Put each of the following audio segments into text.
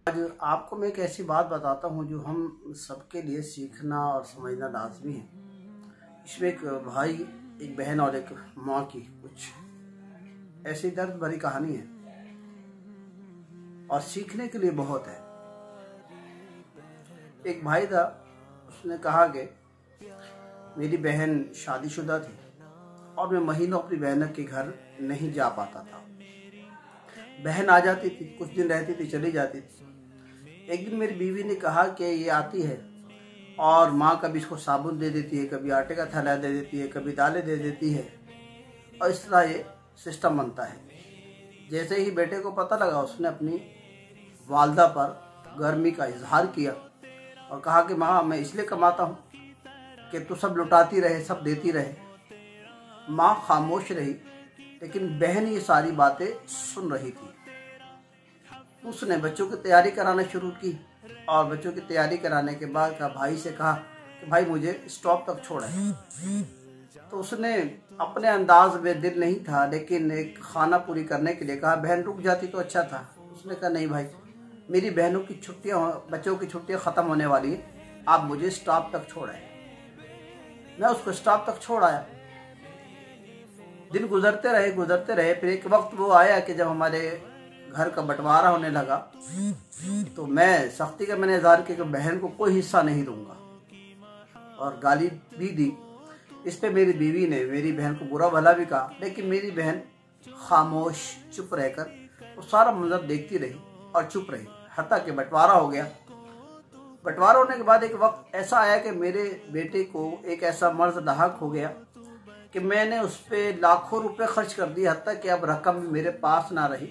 आज आपको मैं एक ऐसी बात बताता हूँ जो हम सबके लिए सीखना और समझना लाजमी है। इसमें एक भाई, एक बहन और एक माँ की कुछ ऐसी दर्द भरी कहानी है और सीखने के लिए बहुत है। एक भाई था, उसने कहा कि मेरी बहन शादीशुदा थी और मैं महीनों अपनी बहन के घर नहीं जा पाता था। बहन आ जाती थी, कुछ दिन रहती थी, चली जाती थी। एक दिन मेरी बीवी ने कहा कि ये आती है और माँ कभी इसको साबुन दे देती है, कभी आटे का थैला दे देती है, कभी दालें दे देती है और इस तरह ये सिस्टम बनता है। जैसे ही बेटे को पता लगा, उसने अपनी वालदा पर गर्मी का इजहार किया और कहा कि माँ, मैं इसलिए कमाता हूँ कि तू सब लुटाती रहे, सब देती रहे। माँ खामोश रही, लेकिन बहन ये सारी बातें सुन रही थी। उसने बच्चों की तैयारी कराना शुरू की और बच्चों की तैयारी कराने के बाद भाई से कहा कि भाई मुझे स्टॉप तक छोड़ है। तो उसने अपने अंदाज में, दिल नहीं था लेकिन एक खाना पूरी करने के लिए कहा, बहन रुक जाती तो अच्छा था। उसने कहा नहीं भाई, मेरी बहनों की छुट्टियाँ, बच्चों की छुट्टियाँ ख़त्म होने वाली है, आप मुझे स्टॉप तक छोड़ आए। मैं उसको स्टॉप तक छोड़ आया। दिन गुजरते रहे। फिर एक वक्त वो आया कि जब हमारे घर का बंटवारा होने लगा तो मैं सख्ती का मैंने इज़हार किया कि बहन को कोई हिस्सा नहीं दूंगा और गाली भी दी। इस पे मेरी बीवी ने मेरी बहन को बुरा भला भी कहा, लेकिन मेरी बहन खामोश चुप रहकर वो सारा मंजर देखती रही और चुप रही। हत्ता कि बंटवारा हो गया। बंटवारा होने के बाद एक वक्त ऐसा आया कि मेरे बेटे को एक ऐसा मर्ज लाहक हो गया कि मैंने उस पर लाखों रुपए खर्च कर दिए, हत्ता कि अब रकम भी मेरे पास ना रही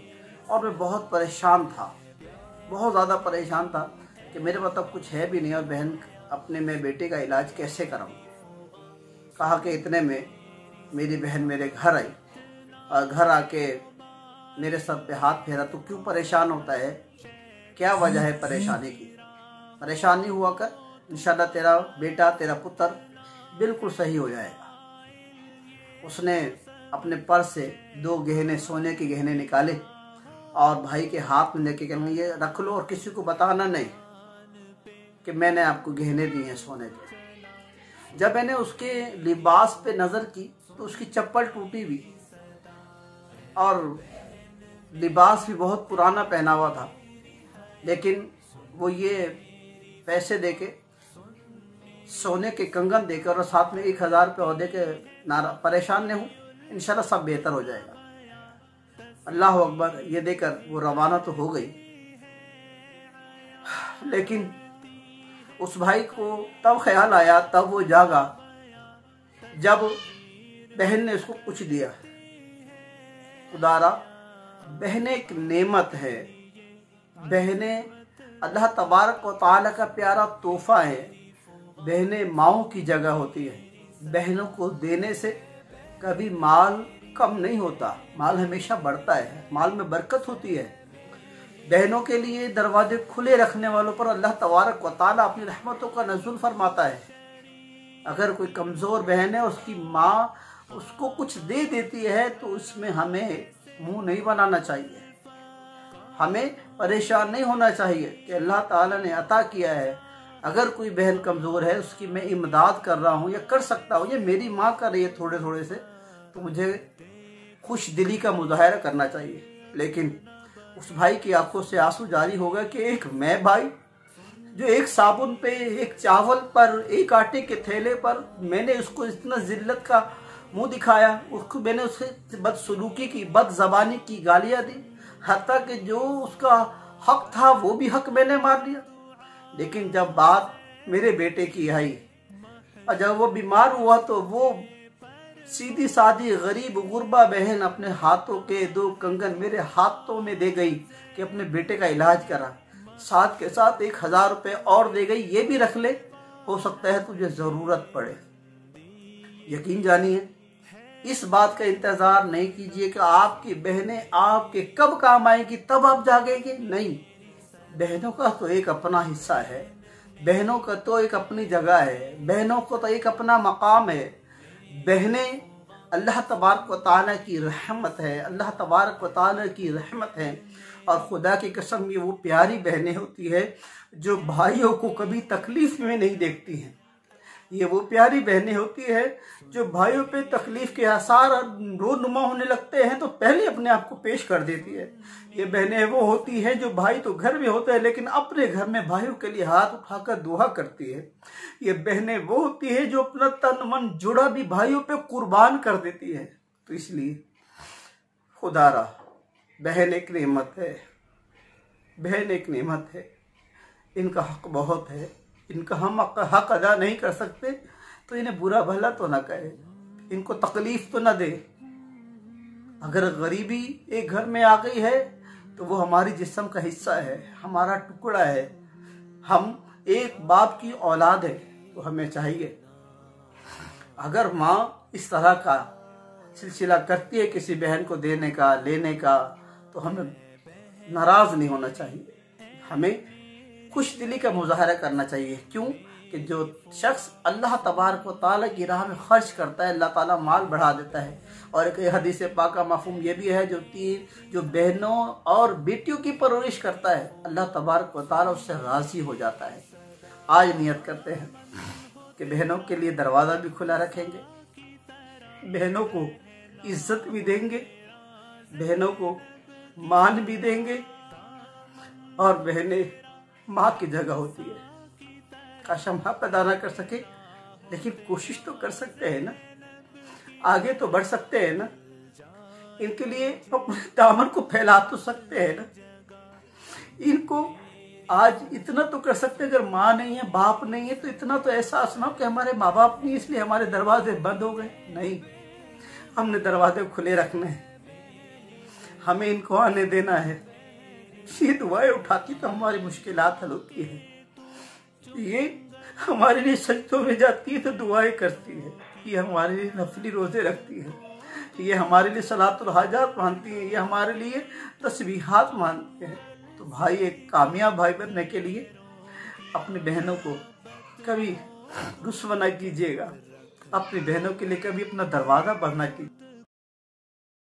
और मैं बहुत परेशान था, बहुत ज़्यादा परेशान था कि मेरे पास अब कुछ है भी नहीं और बहन अपने में बेटे का इलाज कैसे कराऊं। कहा कि इतने में मेरी बहन मेरे घर आई और घर आके मेरे सर पे हाथ फेरा, तो क्यों परेशान होता है, क्या वजह है परेशानी की, परेशानी हुआ कर, इंशाल्लाह तेरा बेटा, तेरा पुत्र बिल्कुल सही हो जाएगा। उसने अपने पर्स से 2 गहने, सोने के गहने निकाले और भाई के हाथ में लेके कहना, ये रख लो और किसी को बताना नहीं कि मैंने आपको गहने दिए हैं सोने के। जब मैंने उसके लिबास पे नज़र की तो उसकी चप्पल टूटी हुई और लिबास भी बहुत पुराना पहना हुआ था, लेकिन वो ये पैसे देके, सोने के कंगन देकर और साथ में 1000 रुपये और दे के, नारा परेशान नहीं हूँ, इंशाल्लाह सब बेहतर हो जाएगा। अल्लाह अकबर, ये देकर वो रवाना तो हो गई, लेकिन उस भाई को तब ख्याल आया, तब वो जागा जब बहन ने उसको कुछ दिया। खुदारा, बहनें एक नेमत है, बहनें अल्लाह तबारक व तआला का प्यारा तोहफा है। बहनें माओं की जगह होती है। बहनों को देने से कभी माल कम नहीं होता, माल हमेशा बढ़ता है, माल में बरकत होती है। बहनों के लिए दरवाजे खुले रखने वालों पर अल्लाह तबारक व तआला अपनी रहमतों का नज़ुल फरमाता है। अगर कोई कमज़ोर बहन है, उसकी माँ उसको कुछ दे देती है तो उसमें हमें मुंह नहीं बनाना चाहिए, हमें परेशान नहीं होना चाहिए कि अल्लाह ताला ने अता किया है। अगर कोई बहन कमज़ोर है, उसकी मैं इमदाद कर रहा हूँ या कर सकता हूँ, ये मेरी माँ कर रही है थोड़े थोड़े से, तो मुझे खुश दिली का मुजाहरा करना चाहिए। लेकिन उस भाई की आंखों से आंसू जारी हो गए कि एक मैं भाई जो एक साबुन पे, एक चावल पर, एक आटे के थैले पर मैंने उसको इतना जिल्लत का मुंह दिखाया, उसको मैंने उससे बदसलूकी की, बदजबानी की, गालियाँ दी, हत्ता कि जो उसका हक था वो भी हक मैंने मार लिया। लेकिन जब बात मेरे बेटे की आई और जब वो बीमार हुआ तो वो सीधी सादी गरीब गुरबा बहन अपने हाथों के 2 कंगन मेरे हाथों में दे गई कि अपने बेटे का इलाज करा, साथ के साथ 1000 रुपये और दे गई, ये भी रख ले, हो सकता है तुझे ज़रूरत पड़े। यकीन जानिए, इस बात का इंतज़ार नहीं कीजिए कि आपकी बहनें आपके कब काम आएगी तब आप जागेंगे, नहीं। बहनों का तो एक अपना हिस्सा है, बहनों का तो एक अपनी जगह है, बहनों को तो एक अपना मकाम है। बहनें अल्लाह तबारक व तआला की रहमत है, अल्लाह तबारक व तआला की रहमत है। और खुदा की कसम ये वो प्यारी बहनें होती है जो भाइयों को कभी तकलीफ में नहीं देखती हैं। ये वो प्यारी बहनें होती है जो भाइयों पे तकलीफ के आसार रोनुमा होने लगते हैं तो पहले अपने आप को पेश कर देती है। ये बहनें वो होती हैं जो भाई तो घर में होते हैं लेकिन अपने घर में भाइयों के लिए हाथ उठाकर दुआ करती है। ये बहनें वो होती है जो अपना तन मन जुड़ा भी भाइयों पे कुर्बान कर देती है। तो इसलिए खुदारा बहन एक नेमत है, बहन एक नेमत है, इनका हक बहुत है। इनका हम हक अदा नहीं कर सकते तो इन्हें बुरा भला तो ना कहे, इनको तकलीफ तो ना दे। अगर गरीबी एक घर में आ गई है तो वो हमारी जिस्म का हिस्सा है, हमारा टुकड़ा है। हम एक बाप की औलाद है तो हमें चाहिए अगर माँ इस तरह का सिलसिला करती है किसी बहन को देने का लेने का तो हमें नाराज नहीं होना चाहिए, हमें खुश दिली का मुजाहरा करना चाहिए। क्यों कि जो शख्स अल्लाह तबारक व तआला की राह में खर्च करता है अल्लाह ताला माल बढ़ा देता है। और एक हदीस पाक मफ़हूम ये भी है जो बहनों और बेटियों की परवरिश करता है अल्लाह तबारक व तआला उससे राज़ी हो जाता है। आज नियत करते हैं कि बहनों के लिए दरवाज़ा भी खुला रखेंगे, बहनों को इज्जत भी देंगे, बहनों को मान भी देंगे। और बहनें माँ की जगह होती है, काश हम हक अदा ना कर सके लेकिन कोशिश तो कर सकते हैं ना, आगे तो बढ़ सकते हैं ना, इनके लिए अपने दामन को फैला तो सकते हैं ना। इनको आज इतना तो कर सकते हैं, अगर माँ नहीं है बाप नहीं है तो इतना तो एहसास ना हो कि हमारे माँ बाप नहीं इसलिए हमारे दरवाजे बंद हो गए। नहीं, हमने दरवाजे खुले रखने हैं, हमें इनको आने देना है। ये दुआएं उठाती तो हमारी मुश्किलात हल होती है। ये हमारे लिए सजदों में जाती है तो दुआएं करती है, ये हमारे लिए नफली रोजे रखती है, ये हमारे लिए सलातुल हाजात मानती है, ये हमारे लिए तस्बीहात मानते हैं। तो भाई एक कामयाब भाई बनने के लिए अपनी बहनों को कभी रुस्वा ना कीजिएगा, अपनी बहनों के लिए कभी अपना दरवाज़ा बंद ना कीजिए।